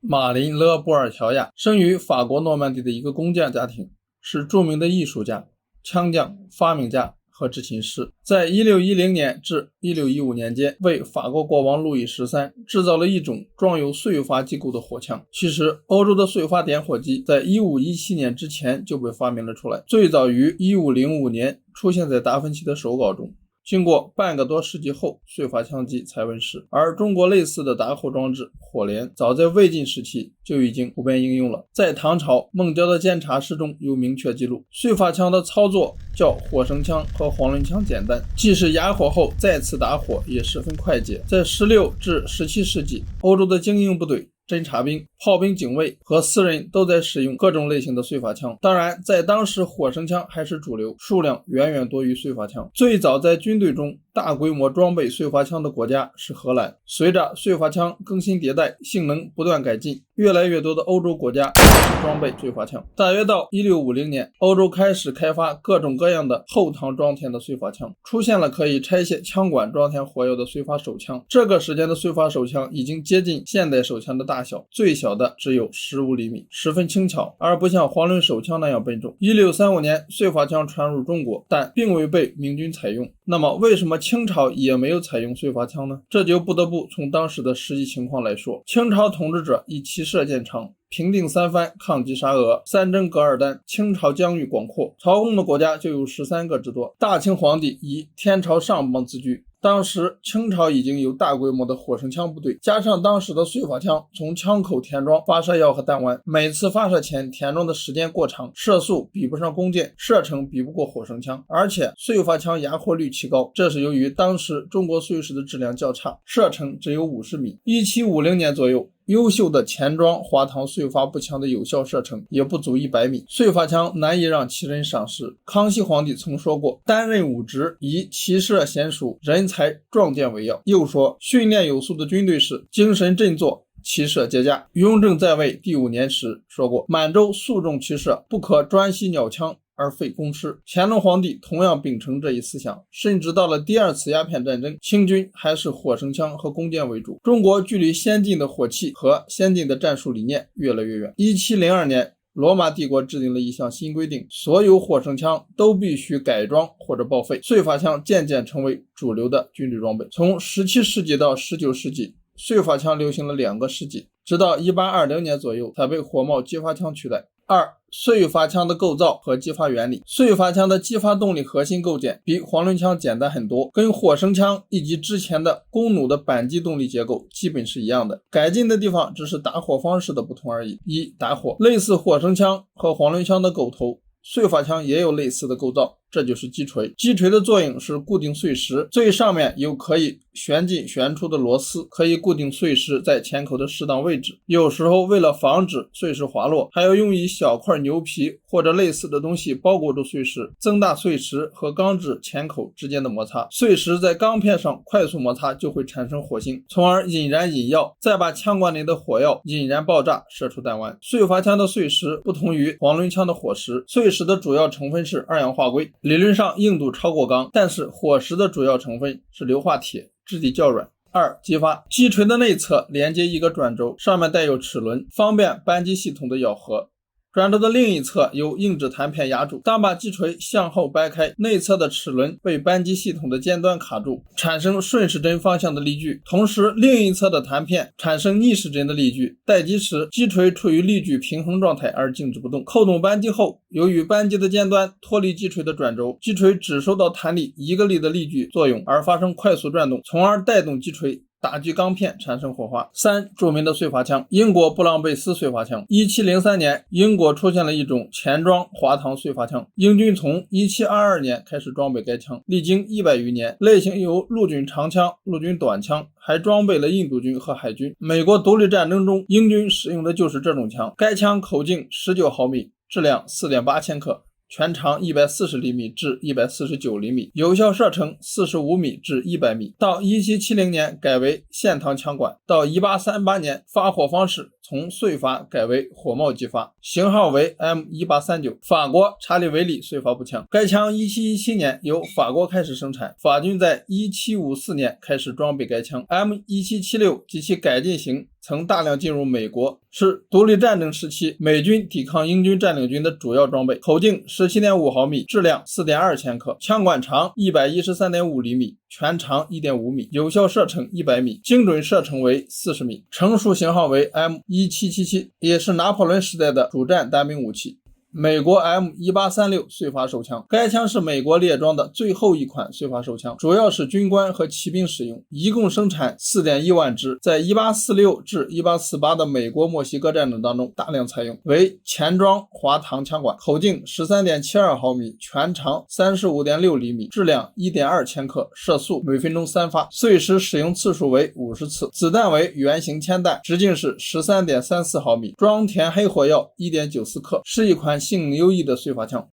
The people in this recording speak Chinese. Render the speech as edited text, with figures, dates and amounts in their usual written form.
马林·勒布尔乔亚生于法国诺曼底的一个工匠家庭，是著名的艺术家、枪匠、发明家和制琴师。在1610年至1615年间，为法国国王路易13制造了一种装有燧发机构的火枪。其实，欧洲的燧发点火机在1517年之前就被发明了出来，最早于1505年出现在达芬奇的手稿中。经过半个多世纪后，燧发枪机才问世。而中国类似的打火装置火镰，早在魏晋时期就已经普遍应用了。在唐朝孟郊的监察诗中有明确记录，燧发枪的操作较火绳枪和黄纶枪简单，即使哑火后再次打火也十分快捷。在16至17世纪，欧洲的精英部队、侦察兵、炮兵警卫和私人都在使用各种类型的燧发枪。当然，在当时火绳枪还是主流，数量远远多于燧发枪。最早在军队中大规模装备燧发枪的国家是荷兰。随着燧发枪更新迭代，性能不断改进，越来越多的欧洲国家开始装备燧发枪。大约到1650年，欧洲开始开发各种各样的后膛装填的燧发枪，出现了可以拆卸枪管装填火药的燧发手枪。这个时间的燧发手枪已经接近现代手枪的大小，最小的只有15厘米，十分轻巧，而不像黄纶手枪那样笨重。1635年，燧发枪传入中国，但并未被明军采用。那么为什么清朝也没有采用燧发枪呢？这就不得不从当时的实际情况来说。清朝统治者以骑射见长，平定三藩，抗击沙俄，三征噶尔丹，清朝疆域广阔，朝贡的国家就有13个之多。大清皇帝以天朝上邦自居。当时清朝已经有大规模的火绳枪部队，加上当时的燧发枪从枪口填装发射药和弹丸，每次发射前填装的时间过长，射速比不上弓箭，射程比不过火绳枪，而且燧发枪哑火率奇高，这是由于当时中国燧石的质量较差，射程只有50米。1750年左右，优秀的前装滑膛燧发步枪的有效射程也不足100米，燧发枪难以让其人赏识。康熙皇帝曾说过，担任武职，以骑射娴熟，人才壮健为要。又说，训练有素的军队是精神振作，骑射皆佳。雍正在位第5年时说过，满洲素重骑射，不可专习鸟枪而废弓师。乾隆皇帝同样秉承这一思想，甚至到了第2次鸦片战争，清军还是火绳枪和弓箭为主。中国距离先进的火器和先进的战术理念越来越远。1702年，罗马帝国制定了一项新规定，所有火绳枪都必须改装或者报废。燧发枪渐渐成为主流的军队装备。从17世纪到19世纪，燧发枪流行了2个世纪，直到1820年左右才被火帽击发枪取代。2. 燧发枪的构造和击发原理。燧发枪的击发动力核心构建比黄纶枪简单很多，跟火绳枪以及之前的弓弩的扳机动力结构基本是一样的，改进的地方只是打火方式的不同而已。1. 打火。类似火绳枪和黄纶枪的狗头，燧发枪也有类似的构造，这就是击锤。击锤的作用是固定碎石，最上面有可以旋进旋出的螺丝，可以固定碎石在钳口的适当位置。有时候为了防止碎石滑落，还要用一小块牛皮或者类似的东西包裹住碎石，增大碎石和钢制钳口之间的摩擦。碎石在钢片上快速摩擦就会产生火星，从而引燃引药，再把枪管里的火药引燃爆炸，射出弹丸。燧发枪的碎石不同于黄纶枪的火石，碎石的主要成分是二氧化硅，理论上硬度超过钢，但是火石的主要成分是硫化铁，质地较软。2. 击发。击锤的内侧连接一个转轴，上面带有齿轮，方便扳机系统的咬合。转轴的另一侧由硬质弹片压住，当把击锤向后掰开，内侧的齿轮被扳机系统的尖端卡住，产生顺时针方向的力矩，同时另一侧的弹片产生逆时针的力矩。待击时，击锤处于力矩平衡状态而静止不动。扣动扳机后，由于扳机的尖端脱离击锤的转轴，击锤只受到弹力1个力的力矩作用而发生快速转动，从而带动击锤打击钢片产生火花。3. 著名的燧发枪。英国布朗贝斯燧发枪。1703年，英国出现了一种前装滑膛燧发枪，英军从1722年开始装备该枪，历经100余年，类型有陆军长枪、陆军短枪，还装备了印度军和海军。美国独立战争中，英军使用的就是这种枪。该枪口径19毫米，质量4.8千克，全长140厘米至149厘米，有效射程45米至100米。到1770年改为线膛枪管，到1838年发火方式从燧发改为火帽击发，型号为 M1839， 法国查理维利燧发步枪。该枪1717年由法国开始生产，法军在1754年开始装备该枪。M1776 及其改进型曾大量进入美国，是独立战争时期美军抵抗英军占领军的主要装备。口径 17.5 毫米，质量 4.2 千克，枪管长 113.5 厘米，全长 1.5 米，有效射程100米，精准射程为40米，成熟型号为 M1777， 也是拿破仑时代的主战单兵武器。美国 M1836 燧发手枪，该枪是美国列装的最后一款燧发手枪，主要是军官和骑兵使用，一共生产 4.1 万支，在1846至1848的美国墨西哥战争当中大量采用，为前装滑膛枪管，口径 13.72 毫米，全长 35.6 厘米，质量 1.2 千克，射速每分钟3发，燧时使用次数为50次，子弹为圆形铅弹，直径是 13.34 毫米，装填黑火药 1.94 克，是一款性能优异的燧发枪。